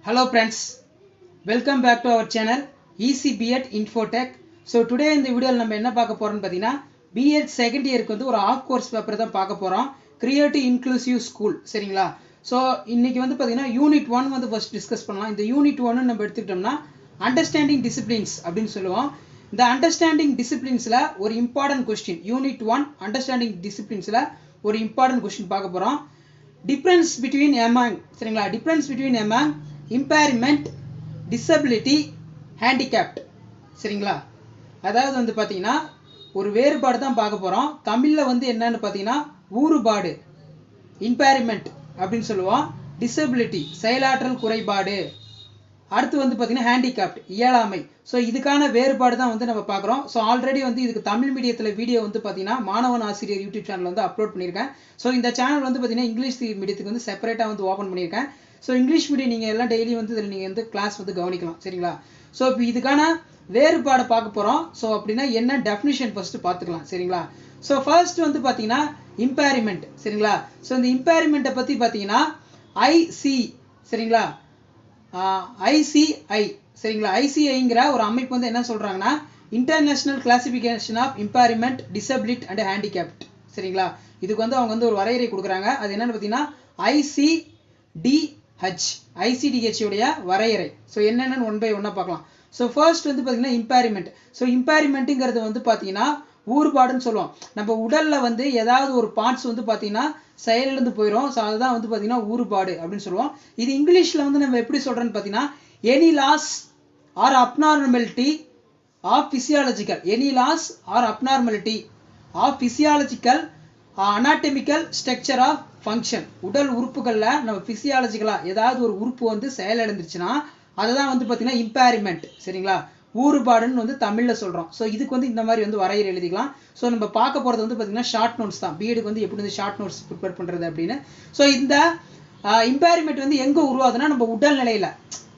Hello friends, welcome back to our channel Easy B.Ed Infotech. So today in the video நம்ம என்ன பார்க்க போறோம்னு பாத்தீங்கன்னா B.Ed second yearக்கு வந்து ஒரு ஆஃப் கோர்ஸ் பேப்பர் தான் பார்க்க போறோம். Creative Inclusive School சரிங்களா? So இன்னைக்கு வந்து பாத்தீங்கன்னா யூனிட் 1 வந்து ஃபர்ஸ்ட் டிஸ்கஸ் பண்ணலாம். இந்த யூனிட் 1 நம்ம எடுத்துக்கிட்டோம்னா அண்டர்ஸ்டாண்டிங் டிசிப்ளின்ஸ் அப்படினு சொல்லுவோம். இந்த அண்டர்ஸ்டாண்டிங் டிசிப்ளின்ஸ்ல ஒரு இம்பார்ட்டன்ட் क्वेश्चन யூனிட் 1 அண்டர்ஸ்டாண்டிங் டிசிப்ளின்ஸ்ல ஒரு இம்பார்ட்டன்ட் क्वेश्चन பார்க்க போறோம். டிஃபரன்ஸ் பிட்வீன் among சரிங்களா? Difference between among impairment, disability, handicapped சரிங்களா? அதாவது வந்து பாத்தீங்கன்னா ஒரு வேறுபாடு தான் பார்க்க போறோம். தமிழ்ல வந்து என்னன்னு பாத்தீங்கன்னா ஊறுபாடு impairment அப்படினு சொல்லுவோம். disability செயலாற்றல் குறைபாடு. அடுத்து வந்து பாத்தீங்கன்னா handicapped இயலாமை. சோ இதுக்கான வேறுபாடு தான் வந்து நம்ம பார்க்கறோம். சோ ஆல்ரெடி வந்து இதுக்கு தமிழ் மீடியத்துல வீடியோ வந்து பாத்தீங்கன்னா மாணவன் ஆசிரியர் யூடியூப் சேனல்ல வந்து அப்லோட் பண்ணிருக்கேன். சோ இந்த சேனல் வந்து பாத்தீங்கன்னா இங்கிலீஷ் மீடியத்துக்கு வந்து செப்பரேட்டா வந்து ஓபன் பண்ணிருக்கேன். சோ இங்கிலீஷ் மீடியம் நீங்க எல்லாம் டெய்லி வந்து இதுல நீங்க வந்து கிளாஸ் வந்து கவனிக்கலாம் சரிங்களா? சோ இப்போ இதுக்கான வேறுபாடு பார்க்க போறோம். சோ அப்படினா என்ன டெஃபினிஷன் ஃபர்ஸ்ட் பாத்துக்கலாம் சரிங்களா? சோ ஃபர்ஸ்ட் வந்து பாத்தீங்கன்னா இம்பேரிமென்ட் சரிங்களா? சோ இந்த இம்பேரிமென்ட்ட பத்தி பாத்தீங்கன்னா ஐசி சரிங்களா? ICI சரிங்களா? ICIங்கற ஒரு அமைப்பு வந்து என்ன சொல்றாங்கன்னா international classification of impairment, disability and handicapped சரிங்களா? இதுக்கு வந்து அவங்க வந்து ஒரு வரையறை கொடுக்குறாங்க. அது என்னன்னு பாத்தீங்கன்னா ICDH உடைய வரையறை. சோ என்னன்னு ஒன் பை ஒன்னா பார்க்கலாம். சோ ஃபர்ஸ்ட் வந்து பாத்தீங்கன்னா இம்பேரிமென்ட். சோ இம்பேரிமென்ட்ங்கிறது வந்து பாத்தீங்கன்னா ஊறுபாடுன்னு சொல்லுவோம். நம்ம உடல்ல வந்து ஏதாவது ஒரு பார்ட்ஸ் வந்து பாத்தீங்கன்னா செயலிழந்து போயிடும். சோ அதுதான் வந்து பாத்தீங்கன்னா ஊறுபாடு அப்படின்னு சொல்லுவோம். இது இங்கிலீஷ்ல வந்து நம்ம எப்படி சொல்றோம்னு பாத்தீங்கன்னா any loss or abnormality of physiological anatomical structure of function. உடல் உறுப்புகள்ல நம்ம பிசியாலஜிக்கலா ஏதாவது ஒரு உறுப்பு வந்து செயலிழந்துருச்சுன்னா அதுதான் வந்து பாத்தீங்கன்னா இம்பேரிமென்ட் சரிங்களா? ஊறுபாடுன்னு வந்து தமிழ்ல சொல்றோம். சோ இதுக்கு வந்து இந்த மாதிரி வந்து வரையறை எழுதிக்கலாம். சோ நம்ம பார்க்க போறது வந்து பாத்தீங்கன்னா ஷார்ட் நோட்ஸ் தான். பிஎட்க்கு வந்து எப்படி வந்து ஷார்ட் நோட்ஸ் ப்ரிப்பேர் பண்றது அப்படின்னு. சோ இந்த இம்பேரிமென்ட் வந்து எங்க உருவாகுதுன்னா நம்ம உடல் நிலையில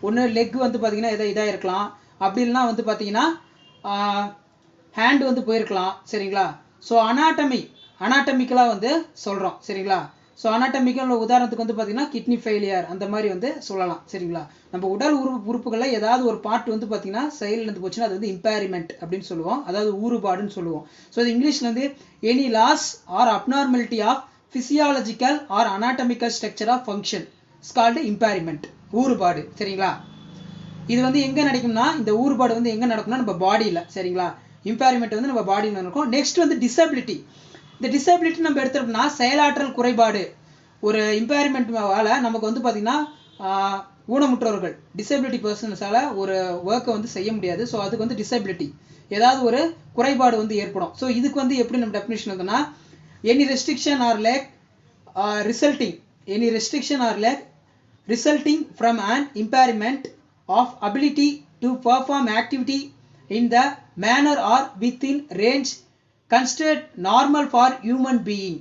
ஒன்னு லெக் வந்து பாத்தீங்கன்னா இதா இருக்கலாம். அப்படி இல்லைன்னா வந்து பாத்தீங்கன்னா ஹேண்ட் வந்து போயிருக்கலாம் சரிங்களா? சோ அனாட்டமிக்கலா வந்து சொல்றோம் சரிங்களா? சோ அனாட்டமிக்கல் உதாரணத்துக்கு வந்து பாத்தீங்கன்னா கிட்னி ஃபெயிலியர் அந்த மாதிரி வந்து சொல்லலாம் சரிங்களா? நம்ம உடல் உறுப்புகள்ல ஏதாவது ஒரு பார்ட் வந்து பாத்தீங்கன்னா செயலிழந்து போச்சுன்னா அது வந்து இம்பேரிமென்ட் அப்படின்னு சொல்லுவோம். அதாவது ஊறுபாடுன்னு சொல்லுவோம். சோ இது இங்கிலீஷ்ல வந்து any loss or abnormality of physiological or anatomical structure of function is called impairment. ஊறுபாடு சரிங்களா? இது வந்து எங்க நடக்கும்னா இந்த ஊறுபாடு வந்து எங்க நடக்கும்னா நம்ம பாடியில சரிங்களா? இம்பேரிமென்ட் வந்து நம்ம பாடியில நடக்கும். நெக்ஸ்ட் வந்து டிசபிலிட்டி. இந்த டிசபிலிட்டி நம்ம எடுத்துட்டோம்னா செயலாற்றல் குறைபாடு. ஒரு இம்பேரிமென்ட்வால நமக்கு வந்து பாத்தீங்கன்னா ஊனமுற்றவர்கள் டிசபிலிட்டி பர்சன்ஸால ஒரு ஒர்க்கை வந்து செய்ய முடியாது. ஸோ அதுக்கு வந்து டிசபிலிட்டி ஏதாவது ஒரு குறைபாடு வந்து ஏற்படும். ஸோ இதுக்கு வந்து எப்படி நம்ம டெஃபினிஷன் இருக்குன்னா any restriction or lack resulting from an impairment of ability to perform activity in the manner or within range considered normal for human being.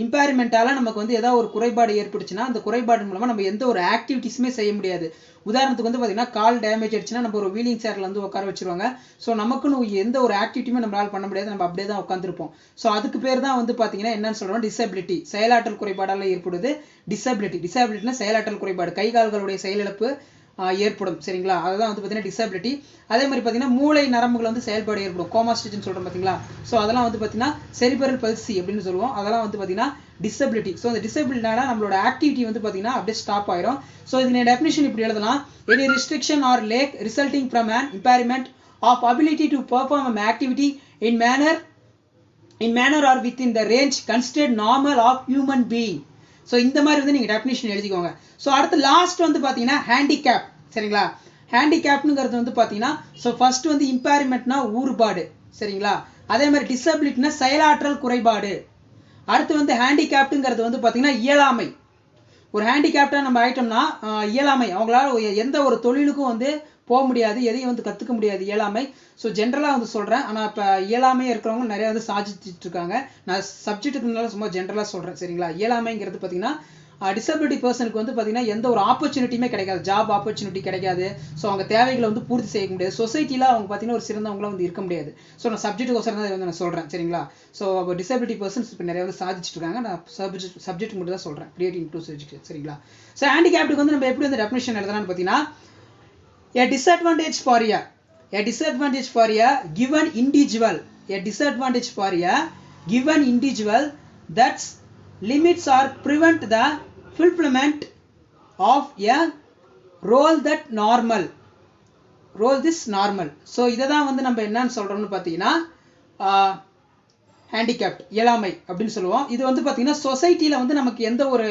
இம்பேரிமெண்டால நமக்கு வந்து ஏதாவது ஒரு குறைபாடு ஏற்பட்டுச்சுன்னா அந்த குறைபாடு மூலமா நம்ம எந்த ஒரு ஆக்டிவிட்டிஸுமே செய்ய முடியாது. உதாரணத்துக்கு வந்து பாத்தீங்கன்னா கால் டேமேஜ் ஆயிடுச்சுன்னா நம்ம ஒரு வீலிங் சேர்ல வந்து உட்கார வச்சிருவாங்க. ஸோ நமக்குன்னு எந்த ஒரு ஆக்டிவிட்டியுமே நம்மளால பண்ண முடியாது. நம்ம அப்படியே தான் உட்காந்துருப்போம். ஸோ அதுக்கு பேர் தான் வந்து பாத்தீங்கன்னா என்னன்னு சொல்றோம் டிசபிலிட்டி. செயலாற்றல் குறைபாடால ஏற்படுது டிசபிலிட்டினா செயலாற்றல் குறைபாடு. கை கால்களுடைய செயலிழப்பு ஏற்படும் சரிங்களா? அதுதான் வந்து பாத்தீங்கன்னா டிசபிலிட்டி. அதே மாதிரி பாத்தீங்கன்னா மூளை நரம்புகள் வந்து செயல்பாடு ஏற்படும். கோமா ஸ்டேஜ்னு சொல்றோம் பாத்தீங்களா? சோ அதெல்லாம் வந்து பாத்தீங்கன்னா செரிப்ரல் பல்சி அப்படின்னு சொல்லுவோம். அதெல்லாம் வந்து பாத்தீங்கன்னா டிசபிலிட்டி. சோ அந்த டிசபிலிட்டினால நம்மளோட ஆக்டிவிட்டி வந்து பாத்தீங்கன்னா அப்படியே ஸ்டாப் ஆயிரும். சோ இதோட டெஃபினிஷன் இப்படி எழுதலாம். any restriction or lack resulting from an impairment of ability to perform an activity in manner or within the range considered normal of human being. So இந்த மாதிரி வந்து நீங்க டெஃபினிஷன் எழுதிக்கோங்க. சோ அடுத்து லாஸ்ட் வந்து பாத்தீங்கன்னா ஹேண்டிகேப் சரிங்களா? ஹேண்டிகேப்ங்கிறது வந்து பாத்தீங்கன்னா சோ ஃபர்ஸ்ட் வந்து இம்பேரிமென்ட்னா ஊறுபாடு சரிங்களா? அதே மாதிரி டிசபிலிட்டினா செயலாற்றல் குறைபாடு. அடுத்து வந்து ஹேண்டிகேப்ங்கிறது வந்து பாத்தீங்கன்னா இயலாமை. ஒரு ஹேண்டிகேப்டா நம்ம ஆயிட்டோம்னா இயலாமை. அவங்களால எந்த ஒரு தொழிலுக்கும் வந்து போக முடியாது, எதையும் வந்து கத்துக்க முடியாது இயலாமை. ஸோ ஜென்ரலா வந்து சொல்றேன். ஆனா இப்ப இயலாமை இருக்கிறவங்க நிறைய வந்து சாதிச்சுட்டு இருக்காங்க. நான் சப்ஜெக்ட்டுக்குனால சும்மா ஜென்ரலா சொல்றேன் சரிங்களா? இயலாமைங்கிறது பாத்தீங்கன்னா டிசபிலிட்டி பர்சனுக்கு வந்து பார்த்தீங்கன்னா எந்த ஒரு ஆப்பர்ச்சுனிட்டியுமே கிடைக்காது, ஜாப் ஆப்பர்ச்சுனிட்டி கிடைக்காது. ஸோ அவங்க தேவைகளை வந்து பூர்த்தி செய்ய முடியாது. சொசைட்டியில் அவங்க பார்த்தீங்கன்னா ஒரு சிறந்தவங்களாம் வந்து இருக்க முடியாது. ஸோ நான் சப்ஜெக்ட்டுக்கோசரம் தான் வந்து நான் சொல்கிறேன், சரிங்களா? ஸோ டிசபிலிட்டி பர்சன்ஸ் இப்போ நிறைய வந்து சாதிச்சுட்டு இருக்காங்க. நான் சப்ஜெக்ட் மட்டும் தான் சொல்கிறேன், கிரியேட்டிவ் இன்க்ளூசிவ் எஜுகேஷன், சரிங்களா? ஸோ ஹேண்டிகேப்டுக்கு வந்து நம்ம எப்படி வந்து டெஃபினிஷன் எழுதலாம்னு பார்த்தீங்கன்னா, a disadvantage for a given individual, that limits or prevent the fulfillment of a role this normal. So இதை தான் வந்து நம்ம என்னன்னு சொல்றோம்னு பார்த்தீங்கன்னா ஹேண்டிகேப்ட், இயலாமை அப்படின்னு சொல்லுவோம். இது வந்து பார்த்தீங்கன்னா சொசைட்டியில் வந்து நமக்கு எந்த ஒரு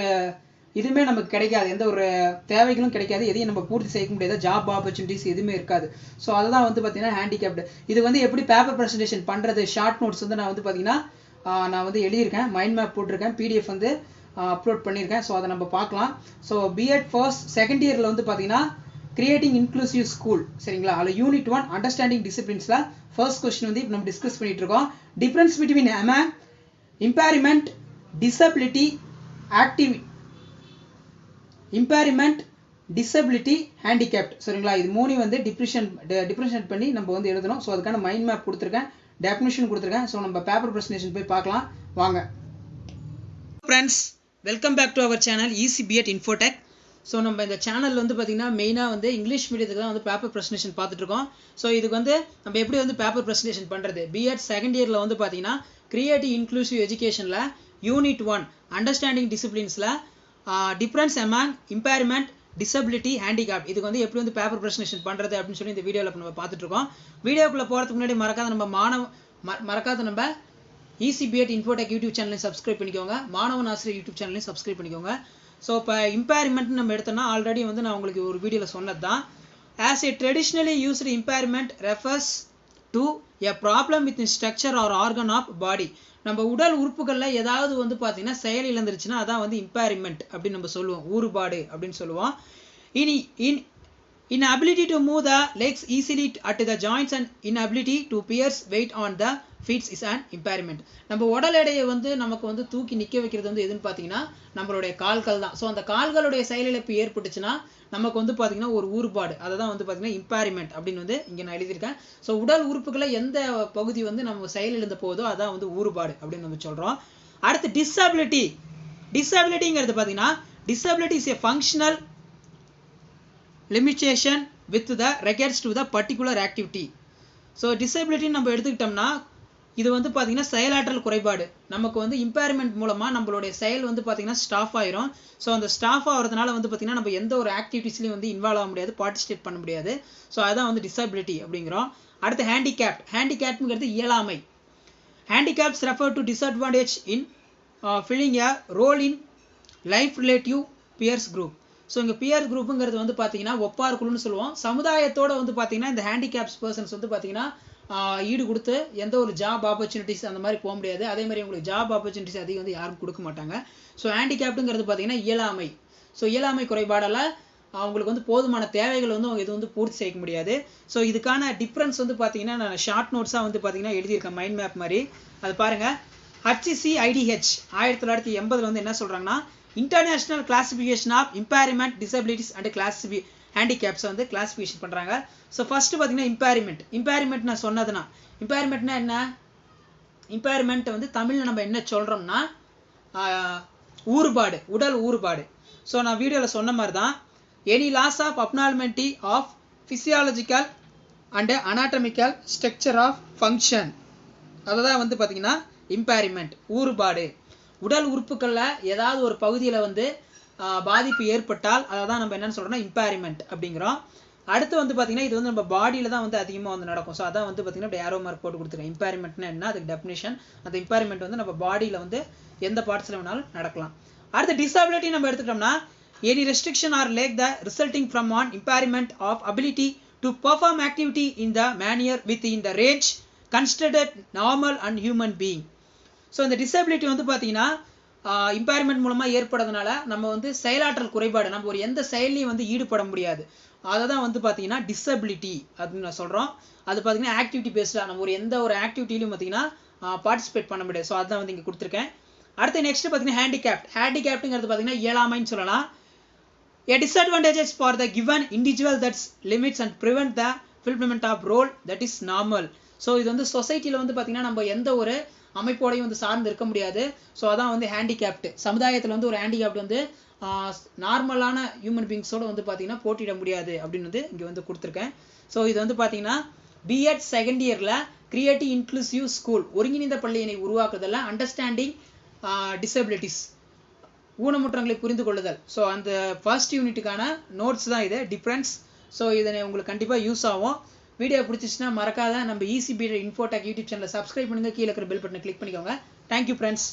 இதுவுமே நமக்கு கிடைக்காது, எந்த ஒரு தேவைகளும் கிடைக்காது, எதையும் நம்ம பூர்த்தி செய்ய முடியாது, ஜாப் ஆப்பர்ச்சுனிட்டிஸ் எதுவுமே இருக்காது. ஸோ அதுதான் வந்து பார்த்தீங்கன்னா ஹேண்டிகேப்டு. இது வந்து எப்படி பேப்பர் ப்ரெசன்டேஷன் பண்ணுறது, ஷார்ட் நோட்ஸ் வந்து நான் வந்து பார்த்தீங்கன்னா நான் வந்து எழுதியிருக்கேன், மைண்ட் மேப் போட்டிருக்கேன், பிடிஎஃப் வந்து அப்லோட் பண்ணியிருக்கேன். ஸோ அதை நம்ம பார்க்கலாம். ஸோ பிஎட் செகண்ட் இயரில் வந்து பார்த்தீங்கன்னா கிரியேட்டிங் இன்க்ளூசிவ் ஸ்கூல், சரிங்களா? அதில் யூனிட் 1 அண்டர்ஸ்டாண்டிங் டிசிப்ளின்ஸில் ஃபர்ஸ்ட் கொஸ்டின் வந்து இப்போ நம்ம டிஸ்கஸ் பண்ணிட்டு இருக்கோம். டிஃபரன்ஸ் பிட்வீன் இம்பேரிமெண்ட், டிசபிலிட்டி, ஹேண்டிகேப்ட், சரிங்களா? இது மூணையும் வந்து டிஃபரன்ஷியேட் பண்ணி நம்ம வந்து எழுதணும். ஸோ அதுக்கான மைண்ட் மேப் கொடுத்துருக்கேன், டெஃபினிஷன் கொடுத்துருக்கேன். ஸோ நம்ம பேப்பர் ப்ரெசன்டேஷன் போய் பார்க்கலாம் வாங்க. Friends, welcome back to our channel Easy BEd Infotech. So நம்ம இந்த சேனல் வந்து பார்த்தீங்கன்னா மெயினாக வந்து இங்கிலீஷ் மீடியத்துக்கு தான் வந்து பேப்பர் ப்ரெசன்டேஷன் பார்த்துட்டு இருக்கோம். ஸோ இதுக்கு வந்து நம்ம எப்படி வந்து பேப்பர் ப்ரெசன்டேஷன் பண்ணுறது, பிஎட் செகண்ட் இயரில் வந்து பார்த்தீங்கன்னா கிரியேட்டிவ் இன்க்ளூசிவ் எஜுகேஷனில் யூனிட் 1 அண்டர்ஸ்டாண்டிங் டிசிப்ளின்ஸில் difference among impairment, disability, handicapped, இதுக்கு வந்து எப்படி வந்து பேப்பர் ப்ரெசன்டேஷன் பண்ணுறது அப்படின்னு சொல்லி இந்த வீடியோவில் நம்ம பார்த்துட்டு இருக்கோம். வீடியோக்குள்ளே போகிறதுக்கு முன்னாடி மறக்காத நம்ம ஈஸி பிஎட் இன்ஃபோடெக் யூடியூப் சேனலையும் சப்ஸ்கிரைப் பண்ணிக்கோங்க, மாணவன் ஆசிரியர் யூடியூப் சேனலையும் சப்ஸ்கிரைப் பண்ணிக்கோங்க. ஸோ இப்போ இம்பேர்மெண்ட் நம்ம எடுத்தோம்னா ஆல்ரெடி வந்து நான் உங்களுக்கு ஒரு வீடியோவில் சொன்னது தான். As a traditionally used impairment refers to a problem with structure or organ of body. நம்ம உடல் உறுப்புகளில் ஏதாவது வந்து பார்த்தீங்கன்னா செயல் இழந்துருச்சுன்னா அதான் வந்து இம்பேர்மெண்ட் அப்படின்னு நம்ம சொல்லுவோம், ஊறுபாடு அப்படின்னு சொல்லுவோம். Inability to move the legs easily at the joints and inability to pierce weight on the feet is an impairment. நம்ம உடல் எடையை வந்து நமக்கு வந்து தூக்கி நிற்க வைக்கிறது வந்து எதுன்னு பார்த்தீங்கன்னா நம்மளுடைய கால்கள் தான். ஸோ அந்த கால்களுடைய செயலிழப்பு ஏற்பட்டுச்சுன்னா நமக்கு வந்து பார்த்தீங்கன்னா ஒரு ஊறுபாடு, அதை தான் வந்து பார்த்தீங்கன்னா இம்பேர்மெண்ட் அப்படின்னு வந்து இங்கே நான் எழுதியிருக்கேன். ஸோ உடல் உறுப்புகளை எந்த பகுதி வந்து நம்ம செயலிழந்த போதோ அதான் வந்து ஊறுபாடு அப்படின்னு நம்ம சொல்கிறோம். அடுத்து டிசபிலிட்டிங்கிறது பார்த்தீங்கன்னா disability is a functional limitation with the regards to the particular activity. So disability நம்ம எடுத்துக்கிட்டோம்னா இது வந்து பார்த்தீங்கன்னா செயலாற்றல் குறைபாடு. நமக்கு வந்து இம்பேர்மெண்ட் மூலமாக நம்மளுடைய செயல் வந்து பார்த்தீங்கன்னா ஸ்டாஃப் ஆயிரும். ஸோ அந்த ஸ்டாஃப் ஆகிறதுனால வந்து பார்த்தீங்கன்னா நம்ம எந்த ஒரு ஆக்டிவிட்டீஸ்லையும் வந்து இன்வால்வ் ஆக முடியாது, பார்ட்டிசிபேட் பண்ண முடியாது. ஸோ அதான் வந்து டிசபிலிட்டி அப்படிங்கிறோம். அடுத்து ஹேண்டிகேப்ங்கிறது இயலாமை. Handicaps refer to disadvantage in filling a role in life relative peers group. So இங்கே பியர் குரூப்புங்கிறது வந்து பார்த்தீங்கன்னா ஒப்பார் குழுன்னு சொல்லுவோம். சமுதாயத்தோடு வந்து பார்த்தீங்கன்னா இந்த ஹேண்டிகேப்ஸ் பர்சன்ஸ் வந்து பார்த்தீங்கன்னா ஈடு கொடுத்து எந்த ஒரு ஜாப் ஆப்பர்ச்சுனிட்டிஸ் அந்த மாதிரி போக முடியாது. அதே மாதிரி உங்களுக்கு ஜாப் ஆப்பர்ச்சுனிட்டிஸ் அதிகம் வந்து யாரும் கொடுக்க மாட்டாங்க. ஸோ ஹேண்டிகேப்டுங்கிறது பார்த்தீங்கன்னா இயலாமை. ஸோ இயலாமை குறைபாடால் அவங்களுக்கு வந்து போதுமான தேவைகள் வந்து அவங்க இது வந்து பூர்த்தி செய்ய முடியாது. ஸோ இதுக்கான டிஃப்ரென்ஸ் வந்து பார்த்தீங்கன்னா நான் ஷார்ட் நோட்ஸாக வந்து பார்த்தீங்கன்னா எழுதியிருக்கேன், மைண்ட் மேப் மாதிரி. அது பாருங்கள், HCIDH 1980 வந்து என்ன சொல்கிறாங்கன்னா international classification of impairment, disabilities and ஹேண்டிகேப்ஸை வந்து கிளாசிஃபிகேஷன் பண்ணுறாங்க. ஸோ ஃபஸ்ட்டு பார்த்தீங்கன்னா இம்பேர்மெண்ட் நான் சொன்னதுன்னா இம்பேர்மெண்ட்னா என்ன? இம்பேர்மெண்ட் வந்து தமிழில் நம்ம என்ன சொல்கிறோம்னா ஊறுபாடு, உடல் ஊறுபாடு. ஸோ நான் வீடியோவில் சொன்ன மாதிரி தான் any loss of abnormality of physiological and anatomical structure of function, அதை தான் வந்து பார்த்தீங்கன்னா இம்பேர்மெண்ட், ஊறுபாடு. உடல் உறுப்புகளில் ஏதாவது ஒரு பகுதியில் வந்து பாதிப்பு ஏற்பட்டால் அதை தான் நம்ம என்னென்னு சொல்கிறோம்னா இம்பேர்மெண்ட் அப்படிங்கிறோம். அடுத்து வந்து பார்த்தீங்கன்னா இது வந்து நம்ம பாடியில் தான் வந்து அதிகமாக வந்து நடக்கும். ஸோ அதான் வந்து பார்த்தீங்கன்னா இப்படி ஏரோ மார்க் போட்டு கொடுத்துருக்கேன். இம்பேர்மெண்ட்னா என்ன, அதுக்கு டெஃபினிஷன். அந்த இம்பேர்மெண்ட் வந்து நம்ம பாடியில் வந்து எந்த பார்ட்ஸில் வேணாலும் நடக்கலாம். அடுத்து டிசபிலிட்டி நம்ம எடுத்துக்கிட்டோம்னா any restriction or lack the resulting from an impairment of ability to perform activity in the manner with in the range considered normal and human being. So இந்த டிசபிலிட்டி வந்து பார்த்தீங்கன்னா இம்பேர்மெண்ட் மூலமாக ஏற்படுறதுனால நம்ம வந்து செயலாற்றல் குறைபாடு, நம்ம ஒரு எந்த செயலையும் வந்து ஈடுபட முடியாது. அதை தான் வந்து பார்த்தீங்கன்னா டிசபிலிட்டி அப்படின்னு நான் சொல்கிறோம். அது பார்த்தீங்கன்னா ஆக்டிவிட்டி பேஸ்டாக நம்ம ஒரு எந்த ஒரு ஆக்டிவிட்டிலையும் பார்த்தீங்கன்னா பார்ட்டிசிபேட் பண்ண முடியாது. ஸோ அதுதான் வந்து இங்கே கொடுத்துருக்கேன். அடுத்து நெக்ஸ்ட் பார்த்தீங்கன்னா ஹேண்டிகேப்டுங்கிறது பார்த்தீங்கன்னா இயலாமைன்னு சொல்லலாம். A disadvantages for the given individual that limits and prevent the fulfillment of role that is normal. So இது வந்து சொசைட்டியில் வந்து பார்த்தீங்கன்னா நம்ம எந்த ஒரு அமைப்போடையும் வந்து சார்ந்து இருக்க முடியாது. ஸோ அதான் வந்து ஹேண்டிகேப்டு. சமுதாயத்தில் வந்து ஒரு ஹேண்டிகேப்டு வந்து நார்மலான ஹியூமன் பீங்ஸோட வந்து பார்த்தீங்கன்னா போட்டியிட முடியாது அப்படின்னு வந்து இங்கே வந்து கொடுத்துருக்கேன். ஸோ இது வந்து பார்த்தீங்கன்னா பிஎட் செகண்ட் இயரில் கிரியேட்டிவ் இன்க்ளூசிவ் ஸ்கூல் ஒருங்கிணைந்த பள்ளியினை உருவாக்குறதில் அண்டர்ஸ்டாண்டிங் டிசபிலிட்டிஸ் ஊனமுற்றங்களை புரிந்து கொள்ளுதல். ஸோ அந்த ஃபர்ஸ்ட் யூனிட்டுக்கான நோட்ஸ் தான் இது டிஃப்ரென்ஸ். ஸோ இதை உங்களுக்கு கண்டிப்பாக யூஸ் ஆகும். வீடியோ பிடிச்சிச்சுன்னா மறக்காத நம்ம ஈஸி பீட் இன்ஃபோடெக் யூடியூப் சேனலை சப்ஸ்கிரைப் பண்ணுங்கள். கீழே இருக்கிற பெல் பட்டனை கிளிக் பண்ணிக்கோங்க. Thank you friends.